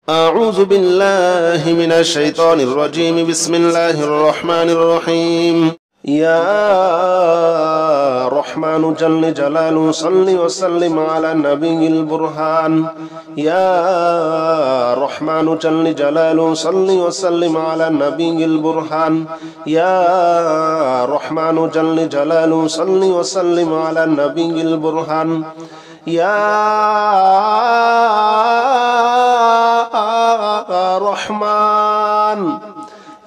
أعوذ بالله من الشيطان الرجيم. بسم الله الرحمن الرحيم. يا رحمن جل جلاله صل وسلم على النبي البرهان. يا رحمن جل جلاله صل وسلم على النبي البرهان. يا رحمن جل جلاله صل وسلم على النبي البرهان. يا رحمن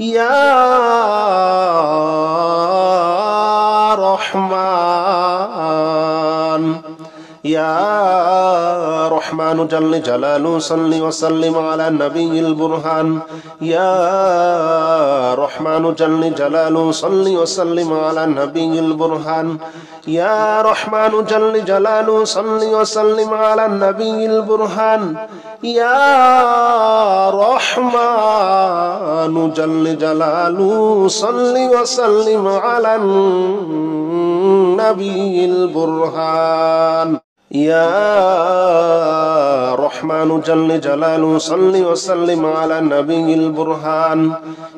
يا رحمن يا رحمن جل جلاله صل وسلم على النبي البرهان. يا رحمن جل جلاله صل وسلم على النبي البرهان. يا رحمن جل جلاله صل وسلم على النبي البرهان. يا رحمن جل جلاله صل وسلم على النبي البرهان. يا رحمن جل جلاله صل وسلم على النبي البرهان.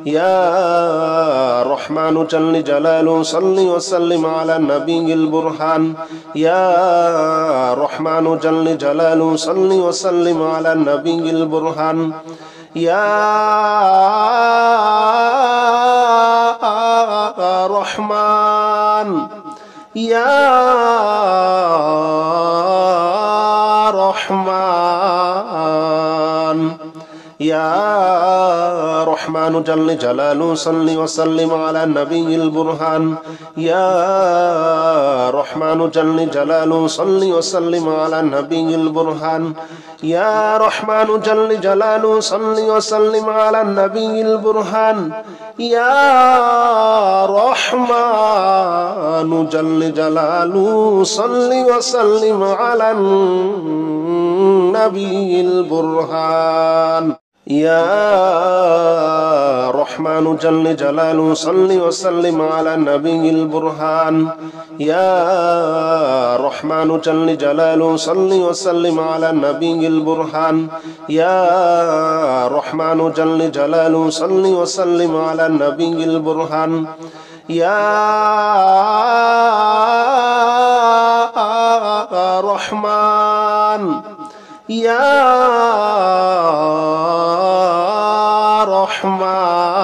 يا رحمن جل جلاله صل وسلم على النبي البرهان. يا رحمن جل جلاله صل وسلم على النبي البرهان. يا رحمن يا رحمن يا رحمن جل جلاله صل وسلم على النبي البرهان. يا رحمن جل جلاله صل وسلم على النبي البرهان. يا رحمن جل جلاله صل وسلم على النبي البرهان. يا رحمن جل جلاله صل وسلم على النبي البرهان. يا رحمن جل جلاله صل وسلم على النبي البرهان. يا رحمن جل جلاله صل وسلم على النبي البرهان. يا رحمن جل جلاله صل وسلم على النبي البرهان. يا رحمن يا رحمن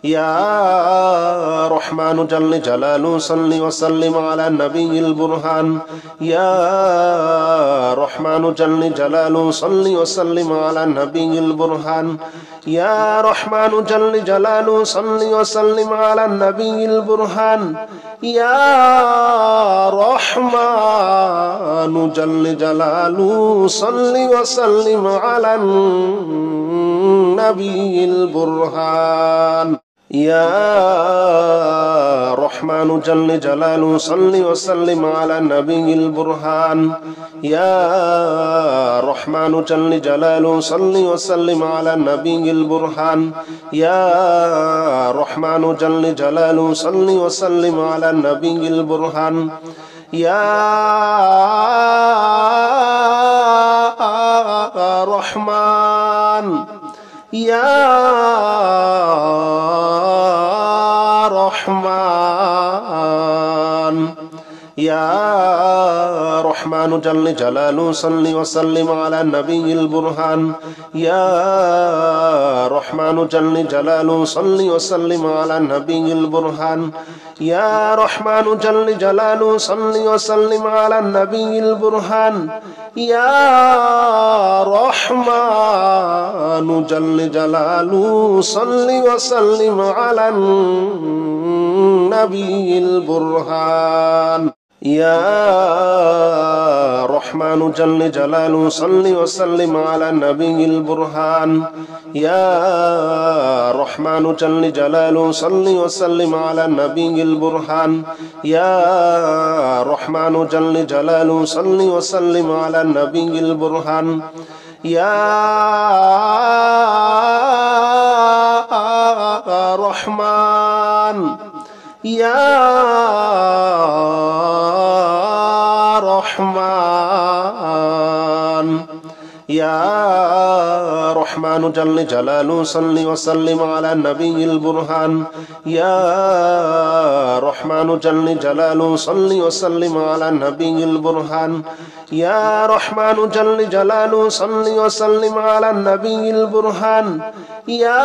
يا رحمن جل جلاله صل وسلم على النبي البرهان. يا رحمن جل جلاله صل وسلم على النبي البرهان. يا رحمن جل جلاله صل وسلم على النبي البرهان. يا رحمن جل جلاله صل وسلم على النبي البرهان. يا رحمن جل جلاله صل وسلم على النبي البرهان. يا رحمن جل جلاله صل وسلم على النبي البرهان. يا رحمن جل جلاله صل وسلم على النبي البرهان. يا رحمن يا رحمن يا رحمن جل جلاله صل وسلم على النبي البرهان. يا رحمن جل جلاله صل وسلم على النبي البرهان. يا رحمن جل جلاله صل وسلم على النبي البرهان. يا رحمن جل جلاله صل وسلم على النبي البرهان. يا رحمن جل جلاله صل وسلم على النبي البرهان. يا رحمن جل جلاله صل وسلم على النبي البرهان. يا رحمن جل جلاله صل وسلم على النبي البرهان. يا رحمن يا رحمن يا يا رحمن جل جلاله صل وسلم على النبي البرهان يا رحمن جل جلاله صل وسلم على النبي البرهان يا رحمن جل جلاله صل وسلم على النبي البرهان يا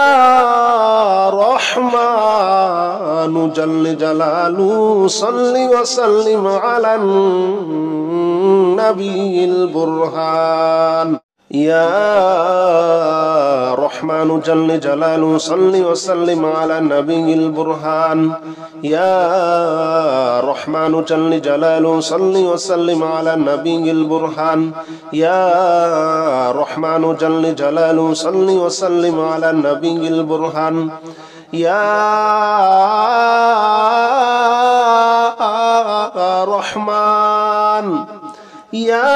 رحمن جل جلاله صل وسلم على النبي البرهان يا رحمن جل جلاله صل وسلم على النبي البرهان يا رحمن جل جلاله صل وسلم على النبي البرهان يا رحمن جل جلاله صل وسلم على النبي البرهان يا رحمن يا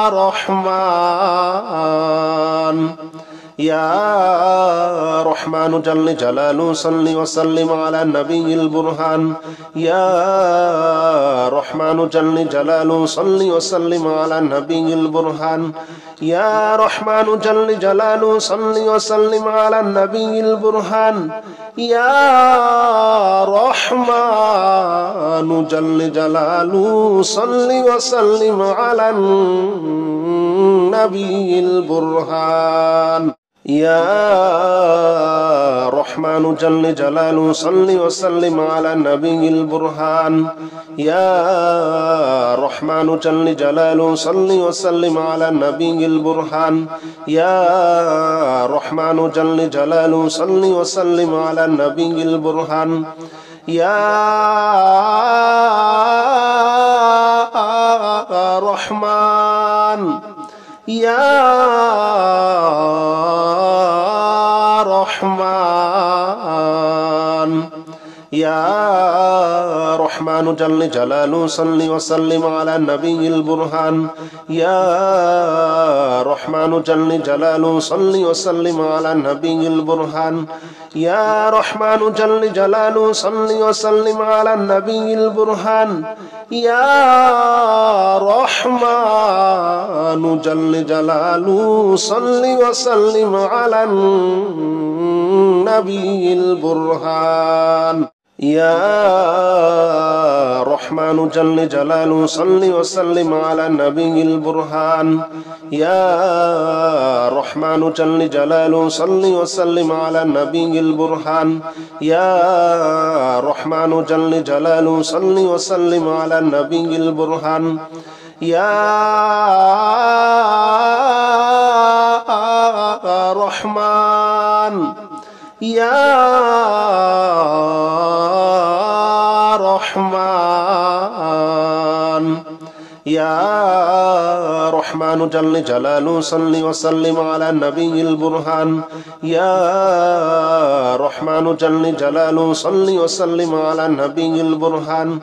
رحمن يا رحمن جل جلاله صل وسلم على النبي البرهان يا رحمن جل جلاله صل وسلم على النبي البرهان يا رحمن جل جلاله صل وسلم على النبي البرهان يا رحمن جل جلاله صل وسلم على النبي البرهان يا رحمن جل جلاله صل وسلم على النبي البرهان يا رحمن جل جلاله صل وسلم على النبي البرهان يا رحمن جل جلاله صل وسلم على النبي البرهان يا رحمن يا رحمن يا رحمن جل جلاله صل وسلم على النبي البرهان يا رحمن جل جلاله صل وسلم على النبي البرهان يا رحمن جل جلاله صل وسلم على النبي البرهان يا رحمن جل جلاله صل وسلم على النبي البرهان يا رحمن جل جلاله صل وسلم على النبي البرهان يا رحمن جل جلاله صل وسلم على النبي البرهان يا رحمن جل جلاله صل وسلم على النبي البرهان يا رحمن يا رحمن يا رحمن جل جلاله صل وسلم على النبي البرهان يا رحمن جل جلاله صل وسلم على النبي البرهان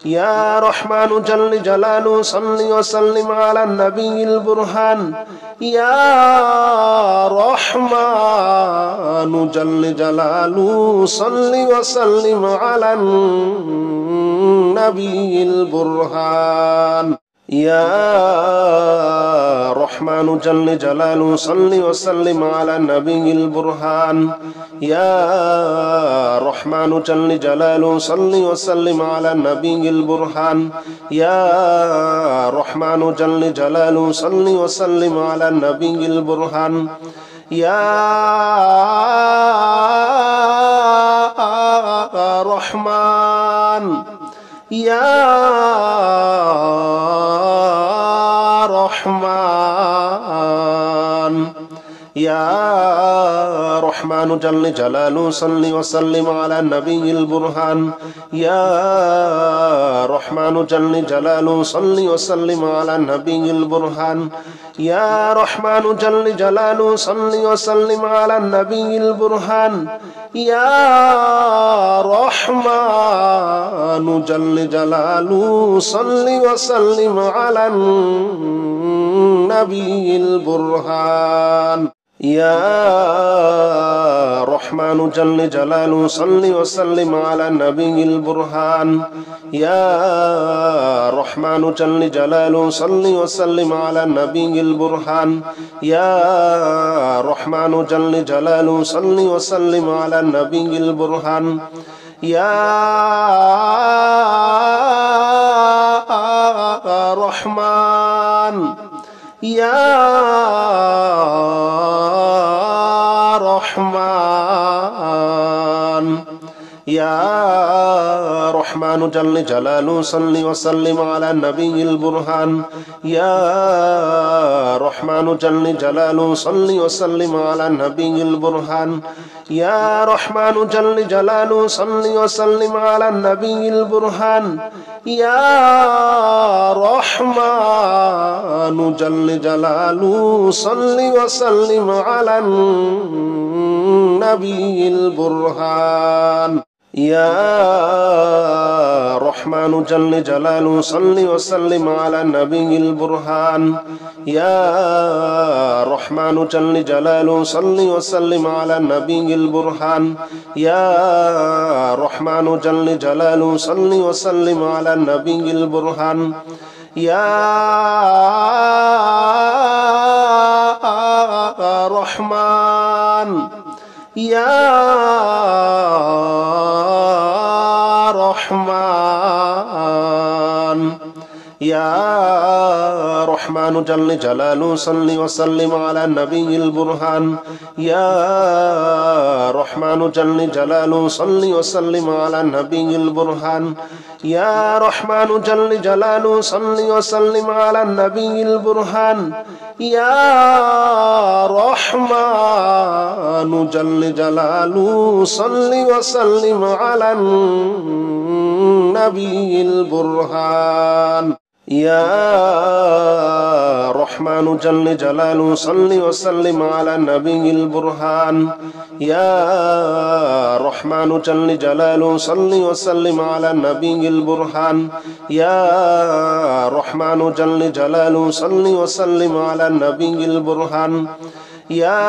يا رحمن جل جلاله صل وسلم على النبي البرهان يا رحمن جل جلاله صل وسلم على النبي البرهان يا رحمن جل جلاله صل وسلم على النبي البرهان يا رحمن جل جلاله صل وسلم على النبي البرهان يا رحمن جل جلاله صل وسلم على النبي البرهان يا رحمن يا رحمن يا رحمن جل جلاله صل وسلم على النبي البرهان يا رحمن جل جلاله صل وسلم على النبي البرهان يا رحمن جل جلاله صل وسلم على النبي البرهان يا رحمن جل جلاله صل وسلم على النبي البرهان يا رحمن جل جلاله صل وسلم على النبي البرهان يا رحمن جل جلاله صل وسلم على النبي البرهان يا رحمن جل جلاله صل وسلم على النبي البرهان يا رحمن يا رحمن يا رحمن جل جلاله صل وسلم على النبي البرهان يا رحمن جل جلاله صل وسلم على النبي البرهان يا رحمن جل جلاله صل وسلم على النبي البرهان يا رحمن جل جلاله صل وسلم على النبي البرهان يا رحمن جل جلاله صل وسلم على النبي البرهان يا رحمن جل جلاله صل وسلم على النبي البرهان يا رحمن جل جلاله صل وسلم على النبي البرهان يا رحمن يا رحمن يا رحمن جل جلاله صل وسلم على النبي البرهان يا رحمن جل جلاله صل وسلم على النبي البرهان يا رحمن جل جلاله صل وسلم على النبي البرهان يا رحمن جل جلاله صل وسلم على النبي البرهان يا رحمن جل جلاله صل وسلم على النبي البرهان يا رحمن جل جلاله صل وسلم على النبي البرهان يا رحمن جل جلاله صل وسلم على النبي البرهان يا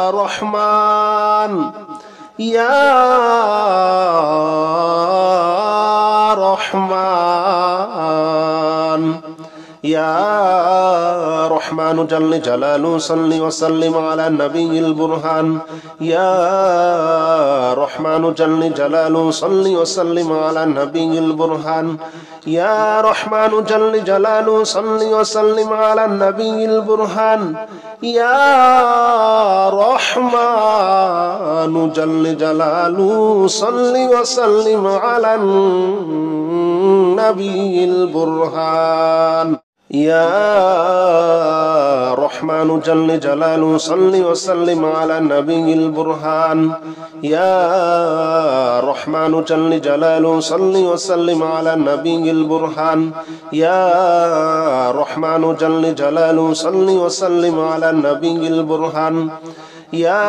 رحمن يا رحمن يا رحمن جل جلاله صل وسلم على النبي البرهان يا رحمن جل جلاله صل وسلم على النبي البرهان يا رحمن جل جلاله صل وسلم على النبي البرهان يا رحمن جل جلاله صل وسلم على النبي البرهان يا رحمن جل جلاله صل وسلم على النبي البرهان يا رحمن جل جلاله صل وسلم على النبي البرهان يا رحمن جل جلاله صل وسلم على النبي البرهان يا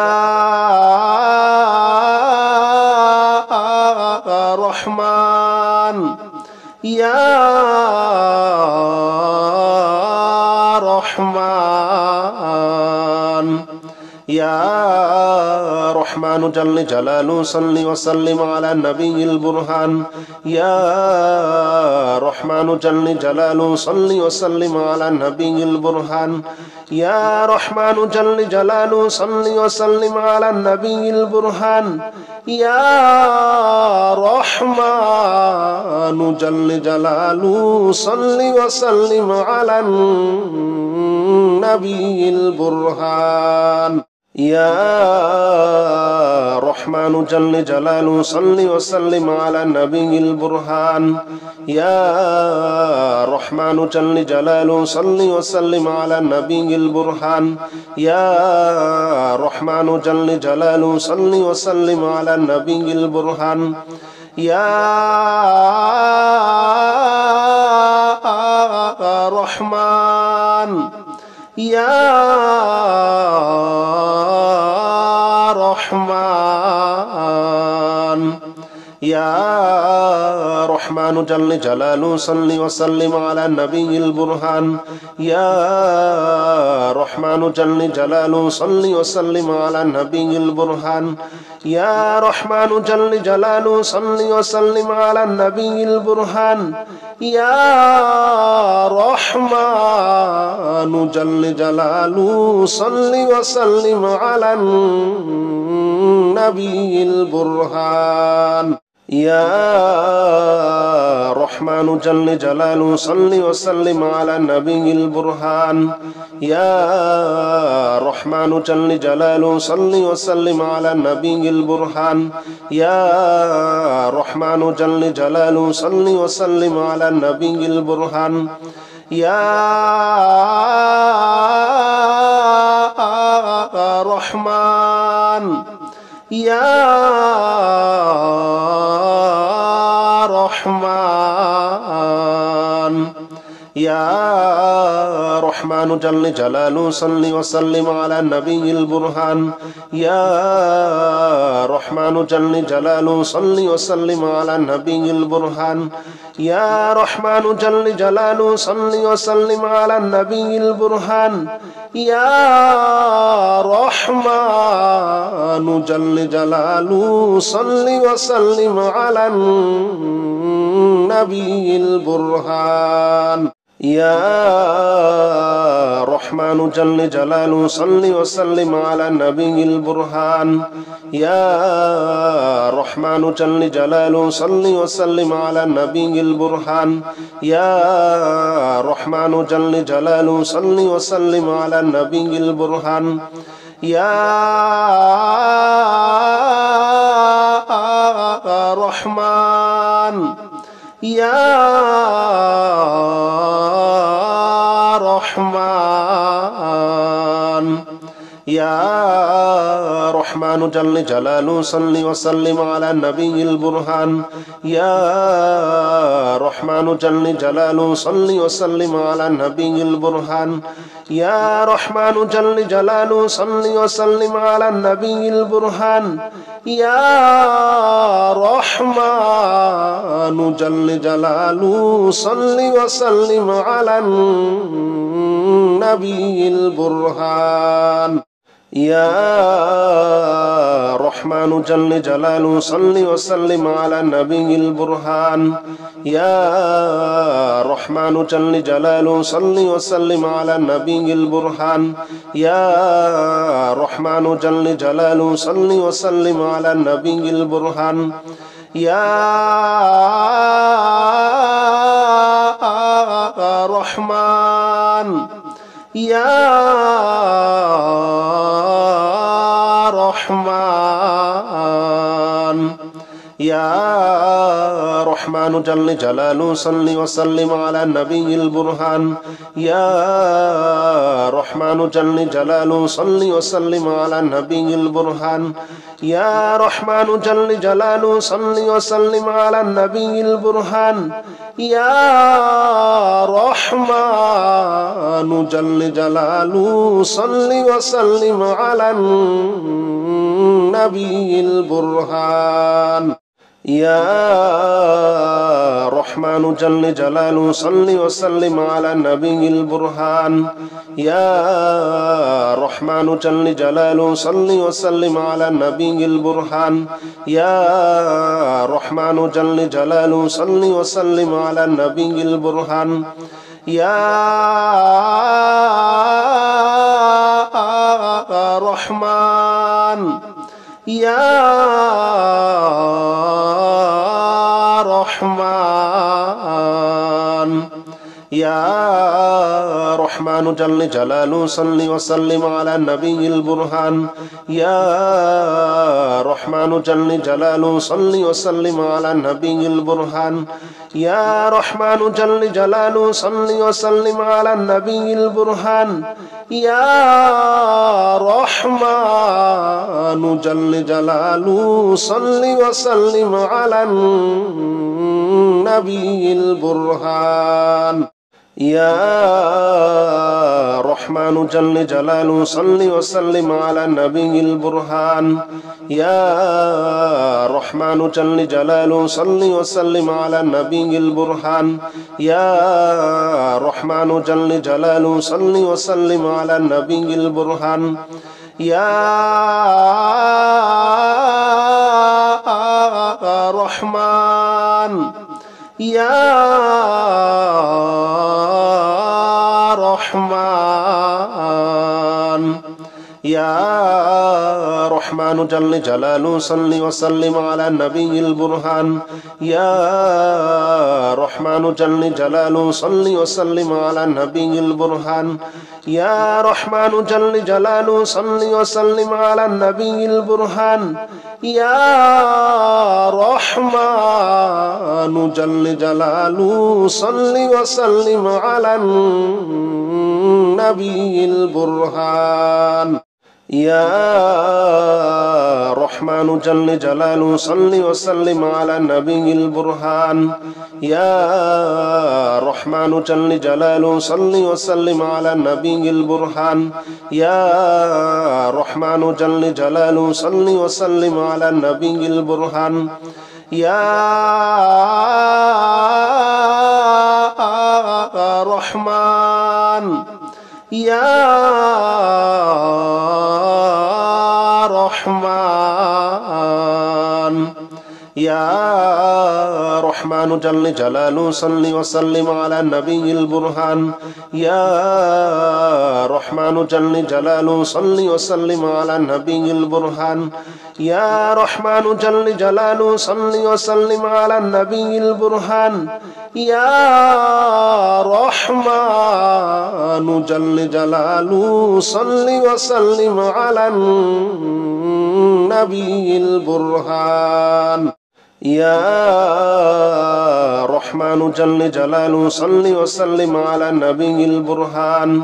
رحمن يا رحمن يا رحمن جل جلاله صل وسلم على النبي البرهان يا رحمن جل جلاله صل وسلم على النبي البرهان يا رحمن جل جلاله صل وسلم على النبي البرهان يا رحمن جل جلاله صل وسلم على النبي البرهان يا رحمن جل جلاله صل وسلم على النبي البرهان يا رحمن جل جلاله صل وسلم على النبي البرهان يا رحمن جل جلاله صل وسلم على النبي البرهان يا رحمن يا رحمن يا رحمن رحمن جل جلاله صل وسلم على النبي البرهان يا رحمن جل جلاله صل وسلم على النبي البرهان يا رحمن جل جلاله صل وسلم على النبي البرهان يا رحمن جل جلاله صل وسلم على النبي البرهان يا رحمن جل جلاله صل وسلم على النبي البرهان يا رحمن جل جلاله صل وسلم على النبي البرهان يا رحمن جل جلاله صل وسلم على النبي البرهان يا رحمن يا رحمن يا رحمن جل جلاله صل وسلم على النبي البرهان يا رحمن جل جلاله صل وسلم على النبي البرهان يا رحمن جل جلاله صل وسلم على النبي البرهان يا رحمن جل جلاله صل وسلم على النبي البرهان يا رحمن جل جلاله صل وسلم على النبي البرهان يا رحمن جل جلاله صل وسلم على النبي البرهان يا رحمن جل جلاله صل وسلم على النبي البرهان يا رحمن يا رحمن يا رحمن جل جلاله صل وسلم على النبي البرهان يا رحمن جل جلاله صل وسلم على النبي البرهان يا رحمن جل جلاله صل وسلم على النبي البرهان يا رحمن جل جلاله صل وسلم على النبي البرهان يا رحمن جل جلاله صل وسلم على النبي البرهان يا رحمن جل جلاله صل وسلم على النبي البرهان يا رحمن جل جلاله صل وسلم على النبي البرهان يا رحمن يا رحمن يا رحمن جل جلاله صل وسلم على النبي البرهان يا رحمن جل جلاله صل وسلم على النبي البرهان يا رحمن جل جلاله صل وسلم على النبي البرهان يا رحمن جل جلاله صل وسلم على النبي البرهان يا رحمن جل جلاله صل وسلم على النبي البرهان يا رحمن جل جلاله صل وسلم على النبي البرهان يا رحمن جل جلاله صل وسلم على النبي البرهان يا رحمن يا رحمن يا رحمن جل جلاله صل وسلم على النبي البرهان يا رحمن جل جلاله صل وسلم على النبي البرهان يا رحمن جل جلاله صل وسلم على النبي البرهان يا رحمن جل جلاله صل وسلم على النبي البرهان يا رحمن جل جلاله صل وسلم على النبي البرهان يا رحمن جل جلاله صل وسلم على النبي البرهان يا رحمن جل جلاله صل وسلم على النبي البرهان يا رحمن يا رحمن يا رحمن جل جلاله صل وسلم على النبي البرهان يا رحمن جل جلاله صل وسلم على النبي البرهان يا رحمن جل جلاله صل وسلم على النبي البرهان يا رحمن جل جلاله صل وسلم على النبي البرهان يا رحمن جل جلاله صل وسلم على النبي البرهان يا رحمن جل جلاله صل وسلم على النبي البرهان يا رحمن جل جلاله صل وسلم على النبي البرهان يا رحمن يا رحمن يا رحمن جل جلاله صل وسلم على النبي البرهان يا رحمن جل جلاله صل وسلم على النبي البرهان يا رحمن جل جلاله صل وسلم على النبي البرهان يا رحمن جل جلاله صل وسلم على النبي البرهان يا رحمن جل جلاله صل وسلم على النبي البرهان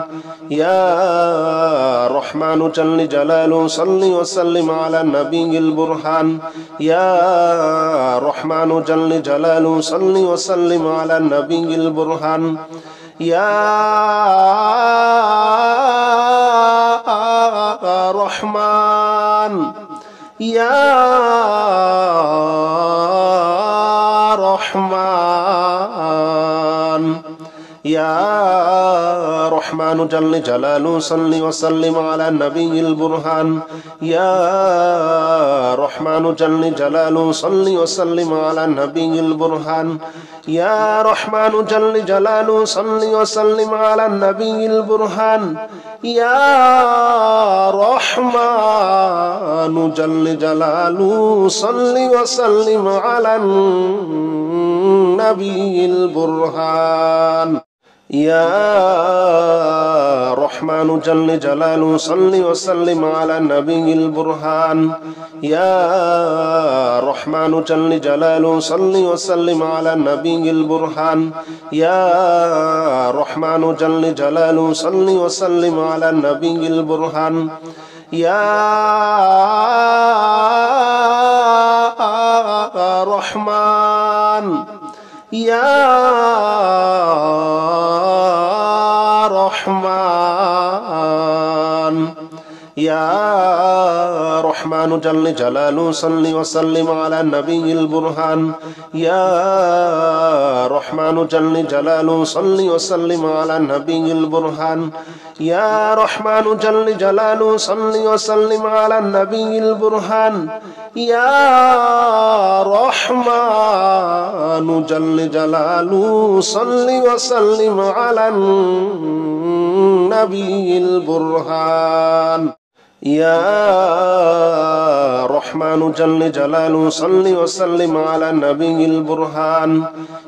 يا رحمن جل جلاله صل وسلم على النبي البرهان يا رحمن جل جلاله صل وسلم على النبي البرهان يا رحمن يا رحمن يا رحمن جل جلاله صل وسلم على النبي البرهان يا رحمن جل جلاله صل وسلم على النبي البرهان يا رحمن جل جلاله صل وسلم على النبي البرهان يا رحمن جل جلاله صل وسلم على النبي البرهان يا رحمن جل جلاله صل وسلم على النبي البرهان يا رحمن جل جلاله صل وسلم على النبي البرهان يا رحمن جل جلاله صل وسلم على النبي البرهان يا رحمن يا رحمن يا رحمن جل جلاله صل وسلم على النبي البرهان يا رحمن جل جلاله صل وسلم على النبي البرهان يا رحمن جل جلاله صل وسلم على النبي البرهان يا رحمن جل جلاله صل وسلم على النبي البرهان يا رحمن جل جلاله صل وسلم على النبي البرهان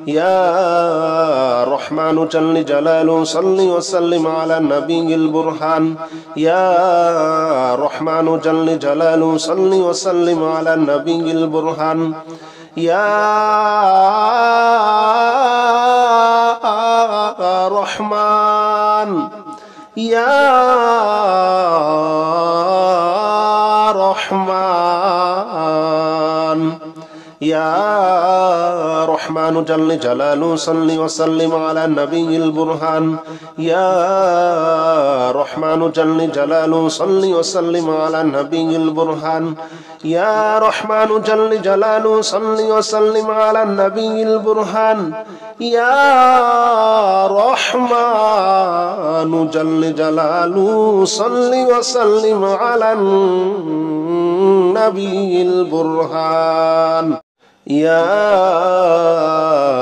يا رحمن جل جلاله صل وسلم على النبي البرهان يا رحمن جل جلاله صل وسلم على النبي البرهان يا رحمن يا رحمن يا رحمن جل جلاله صل وسلم على النبي البرهان يا رحمن جل جلاله صل وسلم على النبي البرهان يا رحمن جل جلاله صل وسلم على النبي البرهان يا رحمن جل جلاله صل وسلم على النبي البرهان يا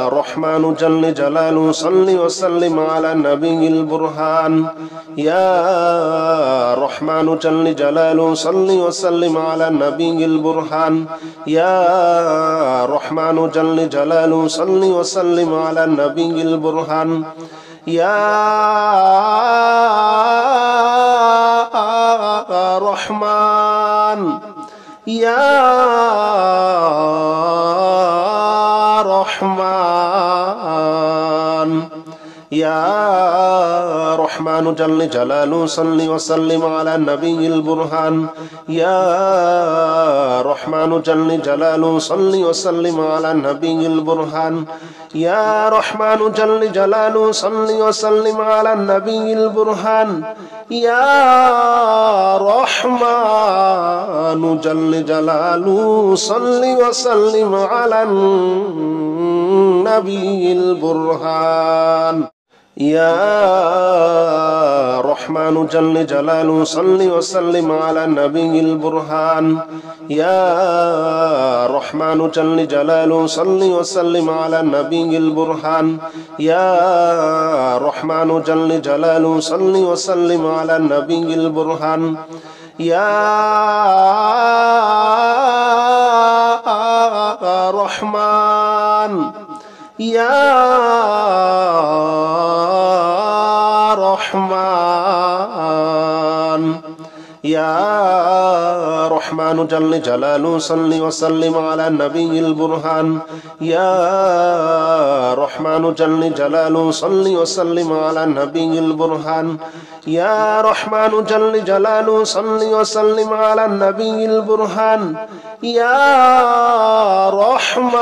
رحمن جل جلاله صل وسلم على النبي البرهان يا رحمن جل جلاله صل وسلم على النبي البرهان يا رحمن جل جلاله صل وسلم على النبي البرهان يا رحمن يا رحمن يا رحمن جل جلاله صل وسلم على النبي البرهان يا رحمن جل جلاله صل وسلم على النبي البرهان يا رحمن جل جلاله صل وسلم على النبي البرهان يا رحمن جل جلاله صل وسلم على النبي البرهان يا رحمن جل جلاله صل وسلم على النبي البرهان يا رحمن جل جلاله صل وسلم على النبي البرهان يا رحمن جل جلاله صل وسلم على النبي البرهان يا رحمن يا رحمن يا رحمن جل جلاله صل وسلم على النبي البرهان يا رحمن جل جلاله صل وسلم على النبي البرهان يا رحمن جل جلاله صل وسلم على النبي البرهان يا رحمن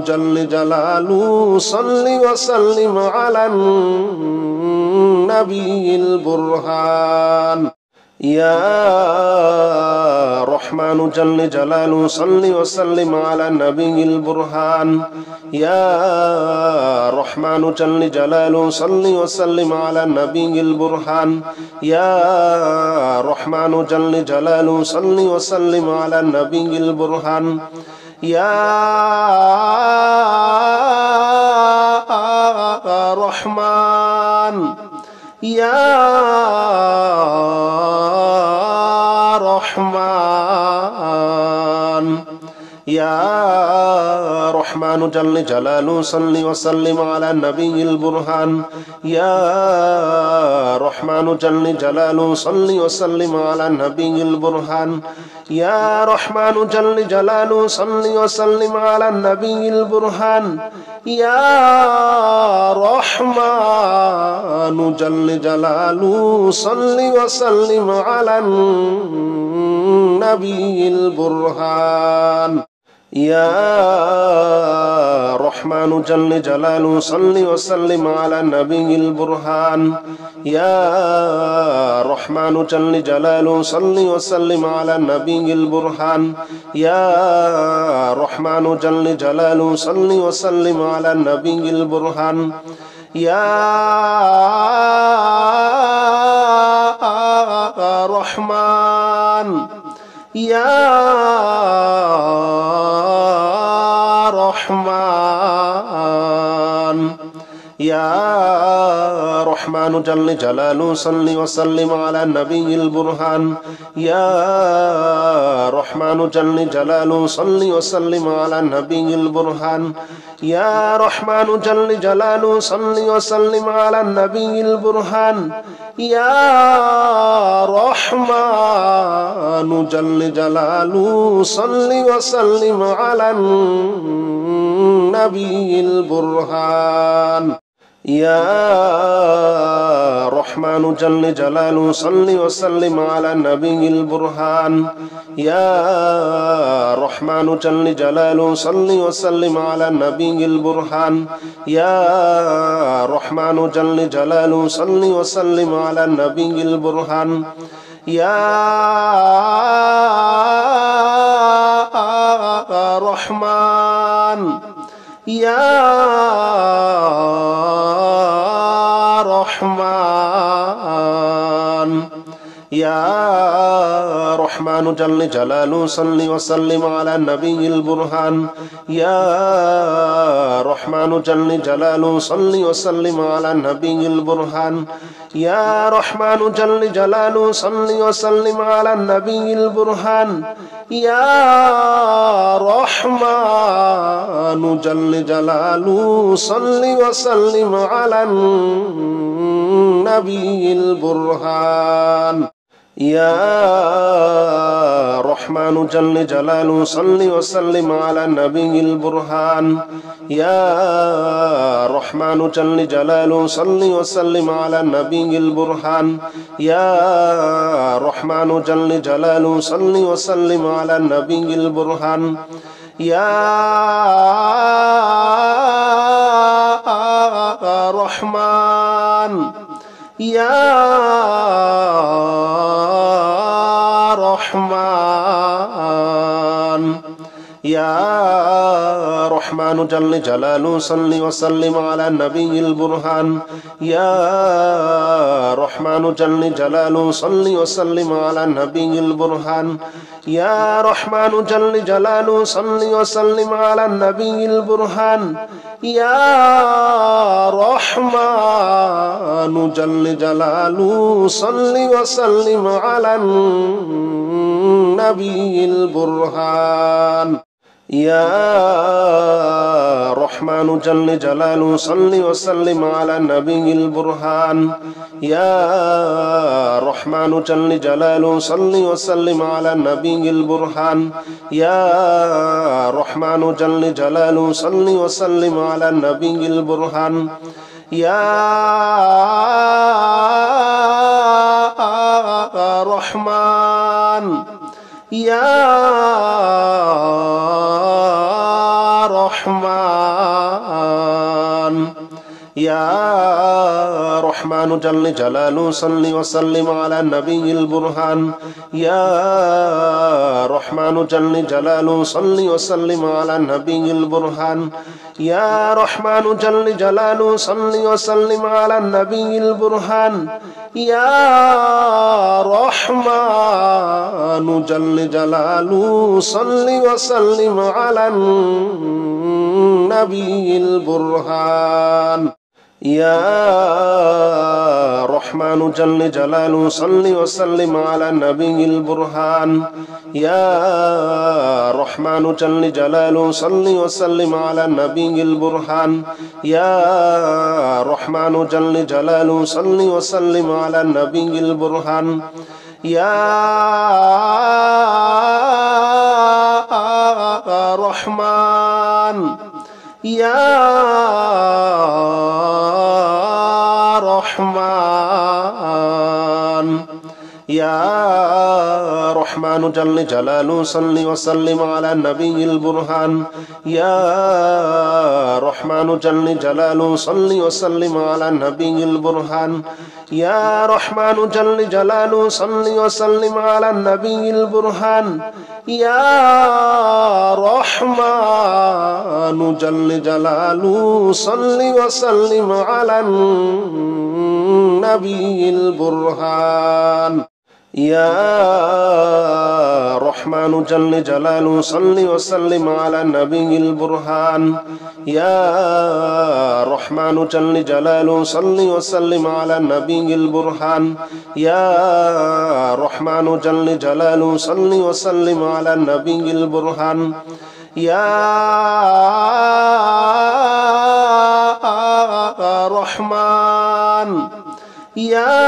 جل جلاله صل وسلم على النبي البرهان يا رحمن جل جلاله صل وسلم على النبي البرهان يا رحمن جل جلاله صل وسلم على النبي البرهان يا رحمن جل جلاله صل وسلم على النبي البرهان يا رحمن يا رحمن يا رحمن جل جلاله صل وسلم على النبي البرهان يا رحمن جل جلاله صل وسلم على النبي البرهان يا رحمن جل جلاله صل وسلم على النبي البرهان يا رحمن جل جلاله صل وسلم على النبي البرهان يا رحمن جل جلاله صل وسلم على النبي البرهان يا رحمن جل جلاله صل وسلم على النبي البرهان يا رحمن جل جلاله صل وسلم على النبي البرهان يا رحمن يا رحمن يا رحمن جل جلاله صل وسلم على النبي البرهان يا رحمن جل جلاله صل وسلم على النبي البرهان يا رحمن جل جلاله صل وسلم على النبي البرهان يا رحمن جل جلاله صل وسلم على النبي البرهان يا رحمن جل جلاله صل وسلم على النبي البرهان يا رحمن جل جلاله صل وسلم على النبي البرهان يا رحمن جل جلاله صل وسلم على النبي البرهان يا رحمن يا رحمن يا رحمن جل جلاله صل وسلم على النبي البرهان يا رحمن جل جلاله صل وسلم على النبي البرهان يا رحمن جل جلاله صل وسلم على النبي البرهان يا رحمن جل جلاله صل وسلم على النبي البرهان يا رحمن جل جلاله صل وسلم على النبي البرهان يا رحمن جل جلاله صل وسلم على النبي البرهان يا رحمن جل جلاله صل وسلم على النبي البرهان يا رحمن يا رحمن يا رحمن جل جلاله صل وسلم على النبي البرهان يا رحمن جل جلاله صل وسلم على النبي البرهان يا رحمن جل جلاله صل وسلم على النبي البرهان يا رحمن جل جلاله صل وسلم على النبي البرهان يا رحمن جل جلاله صل وسلم على النبي البرهان يا رحمن جل جلاله صل وسلم على النبي البرهان يا رحمن جل جلاله صل وسلم على النبي البرهان يا رحمن يا رحمن يا رحمن جل جلاله صل وسلم على النبي البرهان يا رحمن جل جلاله صل وسلم على النبي البرهان يا رحمن جل جلاله صل وسلم على النبي البرهان يا رحمن جل جلاله صل وسلم على النبي البرهان يا رحمن جل جلاله صل وسلم على النبي البرهان يا رحمن جل جلاله صل وسلم على النبي البرهان يا رحمن جل جلاله صل وسلم على النبي البرهان يا رحمن يا رحمن يا رحمن جل جلاله صل وسلم على النبي البرهان يا رحمن جل جلاله صل وسلم على النبي البرهان يا رحمن جل جلاله صل وسلم على النبي البرهان يا رحمن جل جلاله صل وسلم على النبي البرهان يا رحمن جل جلاله صل وسلم على النبي البرهان يا رحمن جل جلاله صل وسلم على النبي البرهان يا رحمن جل جلاله صل وسلم على النبي البرهان يا رحمن يا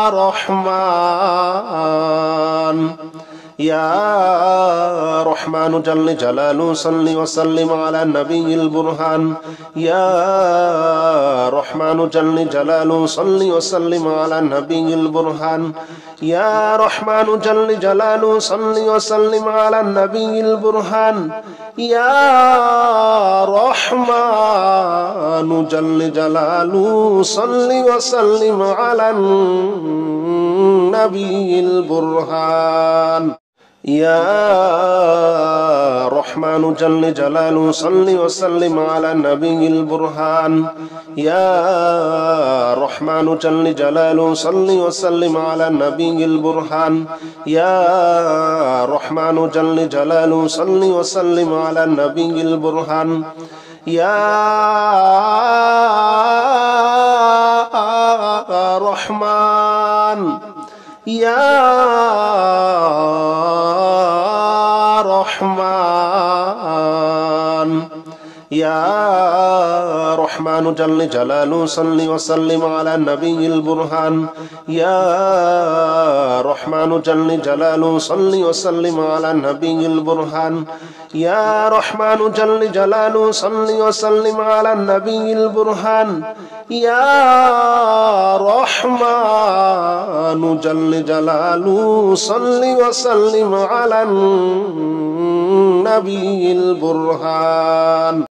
رحمن يا رحمن جل جلاله صل وسلم على النبي البرهان يا رحمن جل جلاله صل وسلم على النبي البرهان يا رحمن جل جلاله صل وسلم على النبي البرهان يا رحمن جل جلاله صل وسلم على النبي البرهان يا رحمن جل جلاله صل وسلم على النبي البرهان يا رحمن جل جلاله صل وسلم على النبي البرهان يا رحمن جل جلاله صل وسلم على النبي البرهان يا رحمن يا رحمن يا رحمن جل جلاله صل وسلم على النبي البرهان يا رحمن جل جلاله صل وسلم على النبي البرهان يا رحمن جل جلاله صل وسلم على النبي البرهان يا رحمن جل جلاله صل وسلم على النبي البرهان